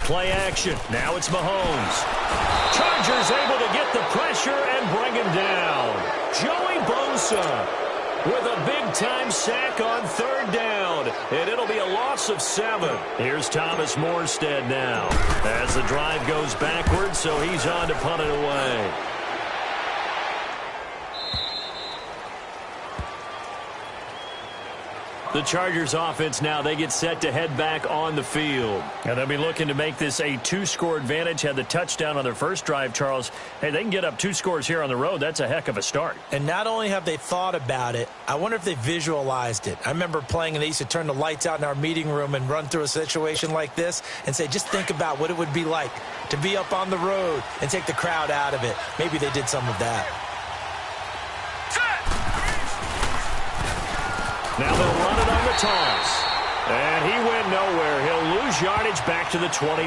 play action. Now it's Mahomes. Chargers able to get the pressure and bring him down. Joey Bosa with a big-time sack on third down, and it'll be a loss of 7. Here's Thomas Morstead now as the drive goes backwards, so he's on to punt it away. The Chargers offense now, they get set to head back on the field. And they'll be looking to make this a 2-score advantage. Had the touchdown on their first drive, Charles. Hey, they can get up 2 scores here on the road. That's a heck of a start. And not only have they thought about it, I wonder if they visualized it. I remember playing and they used to turn the lights out in our meeting room and run through a situation like this and say, just think about what it would be like to be up on the road and take the crowd out of it. Maybe they did some of that. Now they'll run it on the toss. And he went nowhere. He'll lose yardage back to the 29.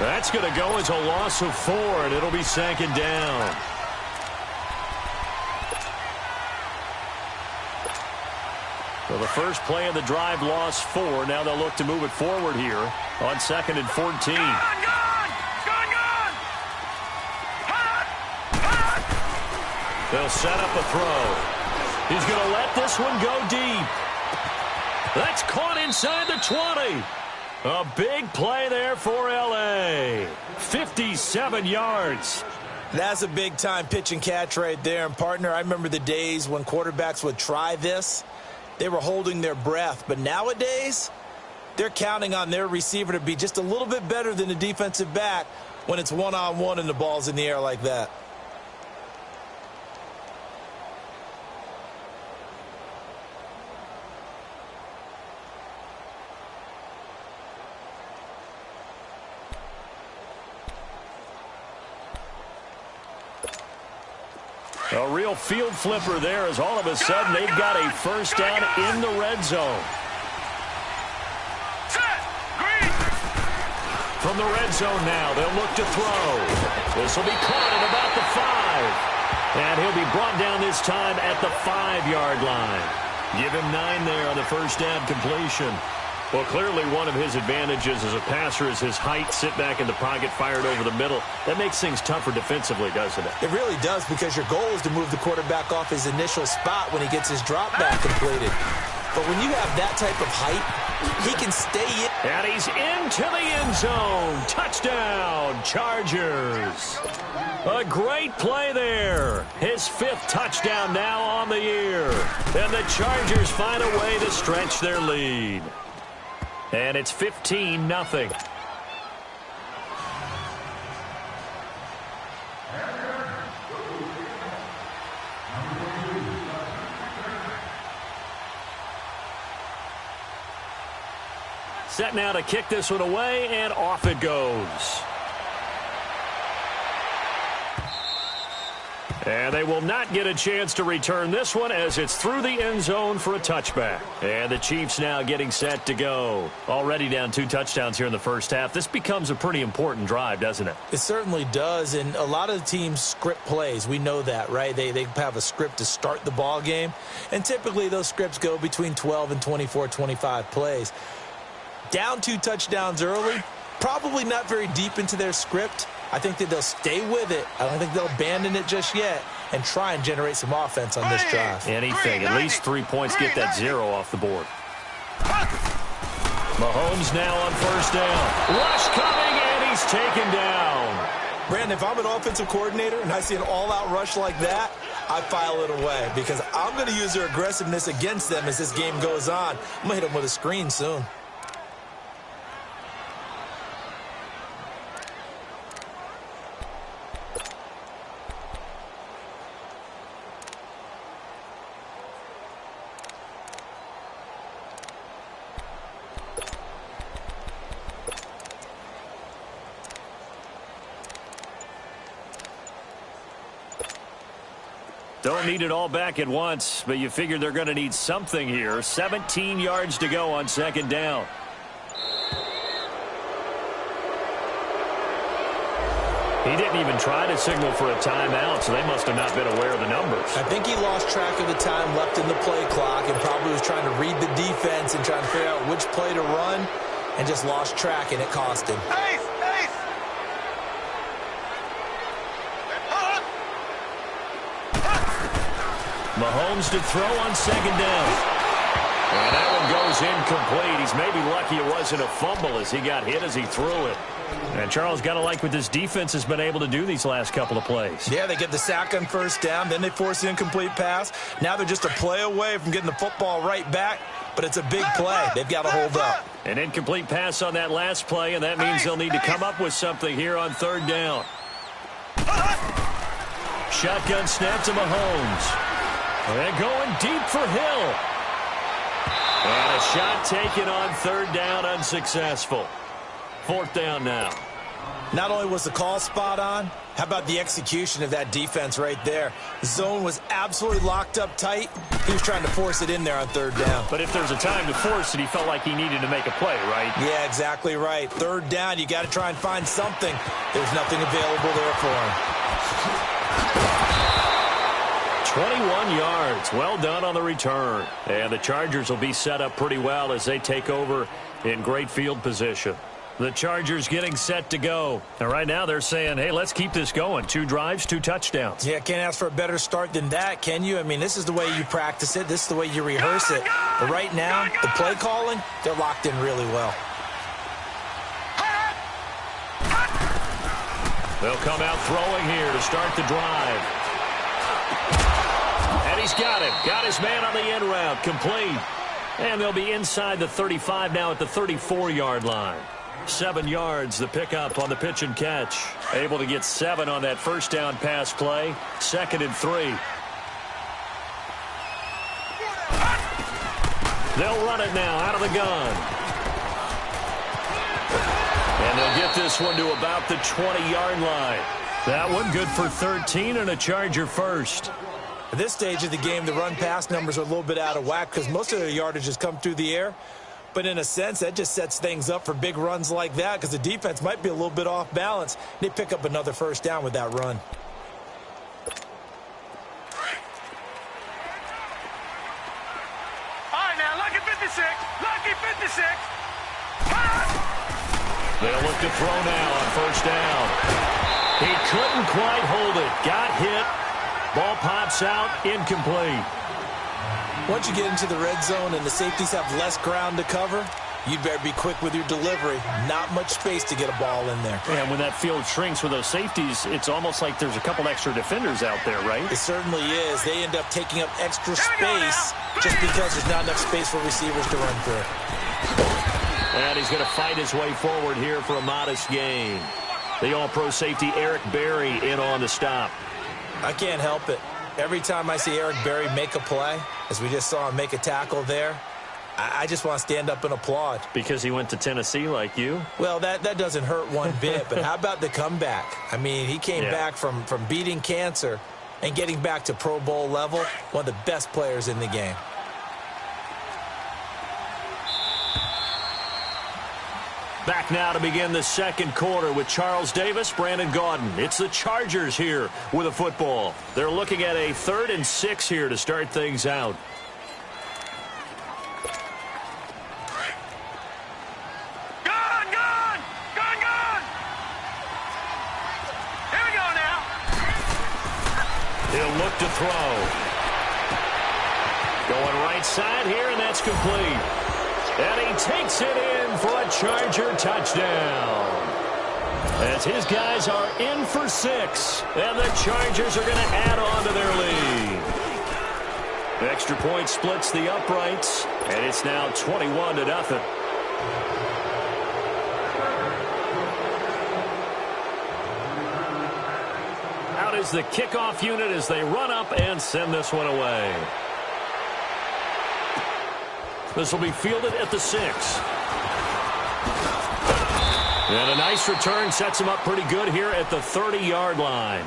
That's going to go as a loss of 4, and it'll be second down. So the first play of the drive lost 4. Now they'll look to move it forward here on 2nd and 14. They'll set up a throw. He's going to let this one go deep. That's caught inside the 20. A big play there for L.A. 57 yards. That's a big-time pitch and catch right there. And, partner, I remember the days when quarterbacks would try this. They were holding their breath. But nowadays, they're counting on their receiver to be just a little bit better than the defensive back when it's one-on-one and the ball's in the air like that. A real field flipper there as all of a sudden they've got a first down in the red zone. From the red zone now, they'll look to throw. This will be caught at about the 5. And he'll be brought down this time at the 5-yard line. Give him 9 there on the first down completion. Well, clearly one of his advantages as a passer is his height, sit back in the pocket, fired over the middle. That makes things tougher defensively, doesn't it? It really does, because your goal is to move the quarterback off his initial spot when he gets his drop back completed. But when you have that type of height, he can stay in. And he's into the end zone. Touchdown, Chargers. A great play there. His 5th touchdown now on the year. And the Chargers find a way to stretch their lead. And it's 15-0. Set now to kick this one away, and off it goes. And they will not get a chance to return this one as it's through the end zone for a touchback. And the Chiefs now getting set to go. Already down 2 touchdowns here in the first half. This becomes a pretty important drive, doesn't it? It certainly does, and a lot of the teams script plays. We know that, right? They have a script to start the ball game, and typically those scripts go between 12 and 24, 25 plays. Down 2 touchdowns early, probably not very deep into their script. I think that they'll stay with it. I don't think they'll abandon it just yet and try and generate some offense on this drive. Anything. At least 3 points. Get that 0 off the board. Mahomes now on first down. Rush coming, and he's taken down. Brandon, if I'm an offensive coordinator and I see an all-out rush like that, I file it away because I'm going to use their aggressiveness against them as this game goes on. I'm going to hit them with a screen soon. Don't need it all back at once, but you figure they're going to need something here. 17 yards to go on second down. He didn't even try to signal for a timeout, so they must have not been aware of the numbers. I think he lost track of the time left in the play clock and probably was trying to read the defense and trying to figure out which play to run and just lost track, and it cost him. Hey, Mahomes to throw on second down. And that one goes incomplete. He's maybe lucky it wasn't a fumble as he got hit as he threw it. And Charles, got to like what this defense has been able to do these last couple of plays. Yeah, they get the sack on first down, then they force the incomplete pass. Now they're just a play away from getting the football right back, but it's a big play. They've got to hold up. An incomplete pass on that last play, and that means they'll need to come up with something here on third down. Shotgun snap to Mahomes. And going deep for Hill. And a shot taken on third down, unsuccessful. Fourth down now. Not only was the call spot on, how about the execution of that defense right there? The zone was absolutely locked up tight. He was trying to force it in there on third down. But if there's a time to force it, he felt like he needed to make a play, right? Yeah, exactly right. Third down, you got to try and find something. There's nothing available there for him. 21 yards. Well done on the return. And the Chargers will be set up pretty well as they take over in great field position. The Chargers getting set to go. And right now they're saying, hey, let's keep this going. 2 drives, 2 touchdowns. Yeah, can't ask for a better start than that, can you? I mean, this is the way you practice it. This is the way you rehearse it. But right now, the play calling, they're locked in really well. They'll come out throwing here to start the drive. And he's got him. Got his man on the end route. Complete. And they'll be inside the 35 now at the 34-yard line. 7 yards, the pickup on the pitch and catch. Able to get 7 on that first down pass play. 2nd and 3. They'll run it now out of the gun. And they'll get this one to about the 20-yard line. That one good for 13 and a Charger first. At this stage of the game, the run-pass numbers are a little bit out of whack because most of their yardage has come through the air. But in a sense, that just sets things up for big runs like that because the defense might be a little bit off balance. They pick up another first down with that run. All right, now, lucky 56. Lucky 56. They'll look to throw now on first down. He couldn't quite hold it. Got hit. Ball pops out. Incomplete. Once you get into the red zone and the safeties have less ground to cover, you'd better be quick with your delivery. Not much space to get a ball in there. And when that field shrinks with those safeties, it's almost like there's a couple extra defenders out there, right? It certainly is. They end up taking up extra space just because there's not enough space for receivers to run through. And he's going to fight his way forward here for a modest gain. The all-pro safety Eric Berry in on the stop. I can't help it. Every time I see Eric Berry make a play, as we just saw him make a tackle there, I just want to stand up and applaud. Because he went to Tennessee like you? Well, that doesn't hurt one bit, but how about the comeback? I mean, he came back from beating cancer and getting back to Pro Bowl level, one of the best players in the game. Back now to begin the second quarter with Charles Davis, Brandon Gaudin. It's the Chargers here with a football. They're looking at a 3rd and 6 here to start things out. Gone! Here we go now. He'll look to throw. Going right side here, and that's complete. And he takes it in for a Charger touchdown. As his guys are in for 6. And the Chargers are going to add on to their lead. The extra point splits the uprights. And it's now 21-0. Out is the kickoff unit as they run up and send this one away. This will be fielded at the 6. And a nice return sets him up pretty good here at the 30-yard line.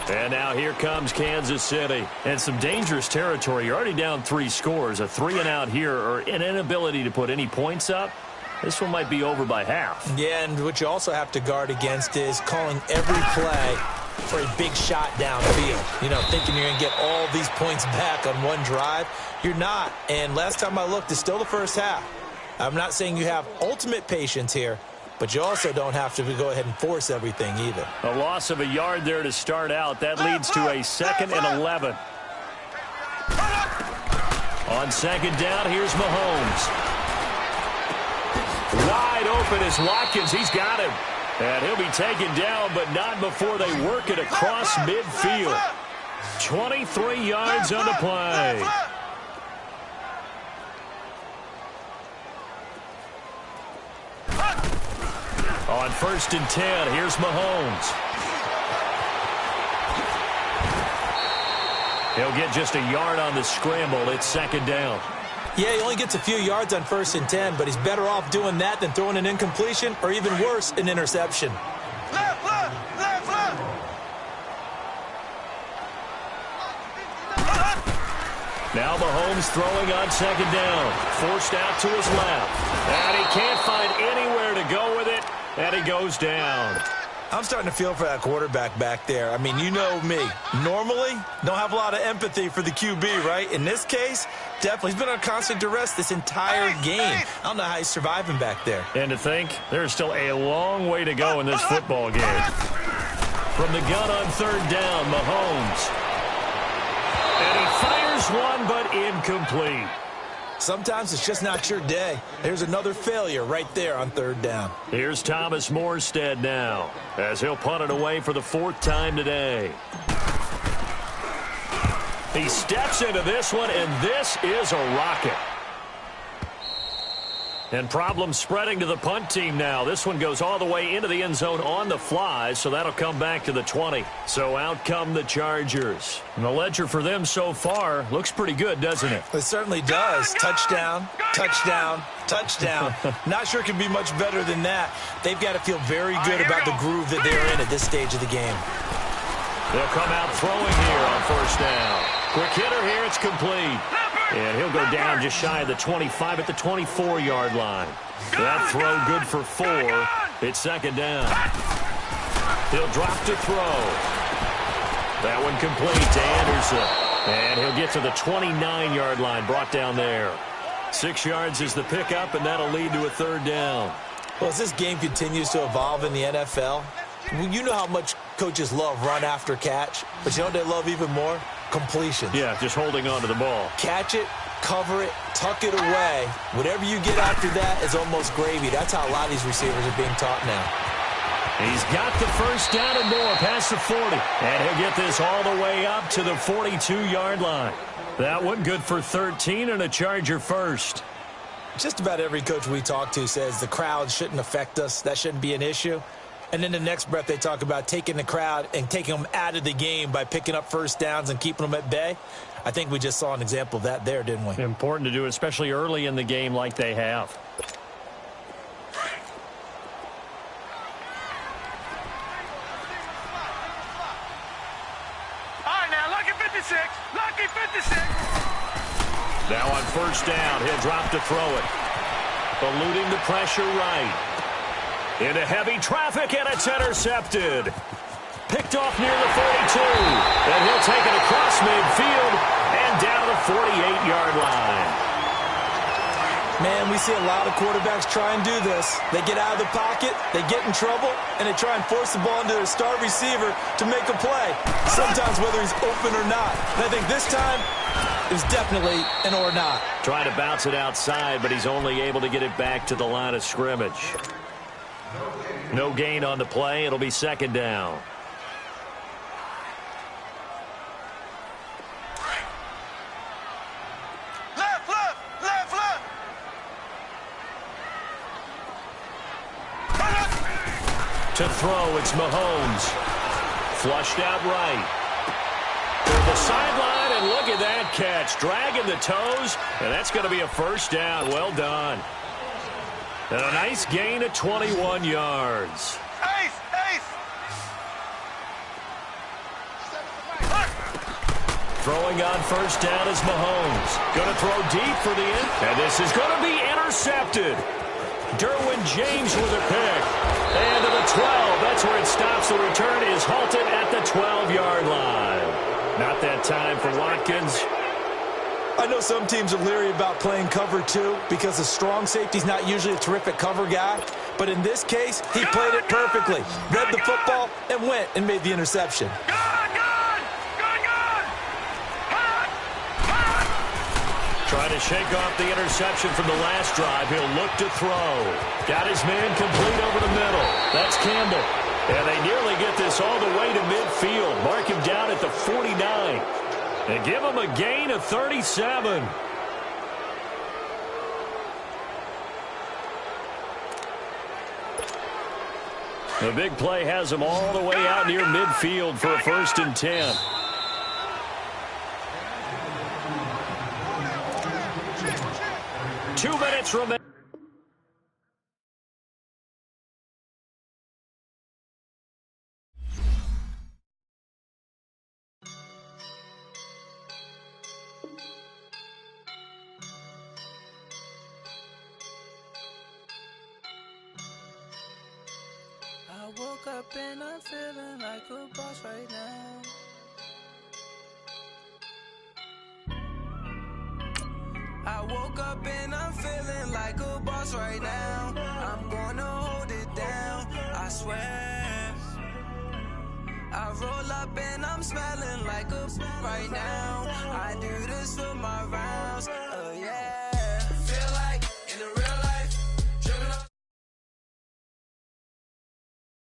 And now here comes Kansas City. And some dangerous territory. You're already down 3 scores. A 3-and-out here or an inability to put any points up. This one might be over by half. Yeah, and what you also have to guard against is calling every play for a big shot downfield. You know, thinking you're going to get all these points back on one drive. You're not. And last time I looked, it's still the first half. I'm not saying you have ultimate patience here, but you also don't have to go ahead and force everything either. A loss of a yard there to start out. That leads to a 2nd and 11. On second down, here's Mahomes. Wide open is Watkins. He's got him. And he'll be taken down, but not before they work it across midfield. 23 yards on the play. On 1st and 10, here's Mahomes. He'll get just a yard on the scramble. It's second down. Yeah, he only gets a few yards on 1st and 10, but he's better off doing that than throwing an incompletion or even worse, an interception. Left, left, left, left. Now Mahomes throwing on second down. Forced out to his left. And he can't find anywhere to go with it, and he goes down. I'm starting to feel for that quarterback back there. I mean, you know me. Normally, don't have a lot of empathy for the QB, right? In this case, definitely. He's been under constant duress this entire game. I don't know how he's surviving back there. And to think, there's still a long way to go in this football game. From the gun on 3rd down, Mahomes. And he fires one, but incomplete. Sometimes it's just not your day. There's another failure right there on 3rd down. Here's Thomas Morstead now, as he'll punt it away for the 4th time today. He steps into this one, and this is a rocket. And problems spreading to the punt team now. This one goes all the way into the end zone on the fly, so that'll come back to the 20. So out come the Chargers. And the ledger for them so far looks pretty good, doesn't it? It certainly does. Touchdown, touchdown, touchdown. Not sure it can be much better than that. They've got to feel very good about the groove that they're in at this stage of the game. They'll come out throwing here on 1st down. Quick hitter here, it's complete. And he'll go down just shy of the 25 at the 24-yard line. That throw good for 4. It's second down. He'll drop to throw. That one complete to Anderson. And he'll get to the 29-yard line, brought down there. 6 yards is the pickup, and that'll lead to a 3rd down. Well, as this game continues to evolve in the NFL, you know how much coaches love run after catch, but you know what they love even more? Completions. Yeah, just holding on to the ball. Catch it, cover it, tuck it away. Whatever you get after that is almost gravy. That's how a lot of these receivers are being taught now. He's got the 1st down and more past the 40. And he'll get this all the way up to the 42-yard line. That one good for 13 and a Charger first. Just about every coach we talk to says the crowd shouldn't affect us. That shouldn't be an issue. And in the next breath, they talk about taking the crowd and taking them out of the game by picking up 1st downs and keeping them at bay. I think we just saw an example of that there, didn't we? Important to do, especially early in the game like they have. All right, now, lucky 56. Lucky 56. Now on 1st down, he'll drop to throw it. Eluding the pressure right. Into heavy traffic, and it's intercepted. Picked off near the 42. And he'll take it across midfield and down to the 48-yard line. Man, we see a lot of quarterbacks try and do this. They get out of the pocket, they get in trouble, and they try and force the ball into their star receiver to make a play. Sometimes whether he's open or not. And I think this time, it was definitely an or not. Trying to bounce it outside, but he's only able to get it back to the line of scrimmage. No gain on the play. It'll be second down. Left, left, left, left. To throw, it's Mahomes. Flushed out right. To the sideline, and look at that catch. Dragging the toes, and that's going to be a 1st down. Well done. And a nice gain of 21 yards. Ace, ace. Throwing on 1st down is Mahomes. Going to throw deep for the end. And this is going to be intercepted. Derwin James with a pick. And to the 12. That's where it stops. The return is halted at the 12-yard line. Not that time for Watkins. I know some teams are leery about playing cover 2 because a strong safety's not usually a terrific cover guy. But in this case, he played it perfectly. Read the football and went and made the interception. Trying to shake off the interception from the last drive. He'll look to throw. Got his man complete over the middle. That's Campbell. And they nearly get this all the way to midfield. Mark him down at the 49. And give him a gain of 37. The big play has him all the way out near midfield for a 1st and 10. Two minutes remaining. I woke up and I'm feeling like a boss right now. I woke up and I'm feeling like a boss right now. I'm gonna hold it down, I swear. I roll up and I'm smelling like a right now. I do this for my rounds.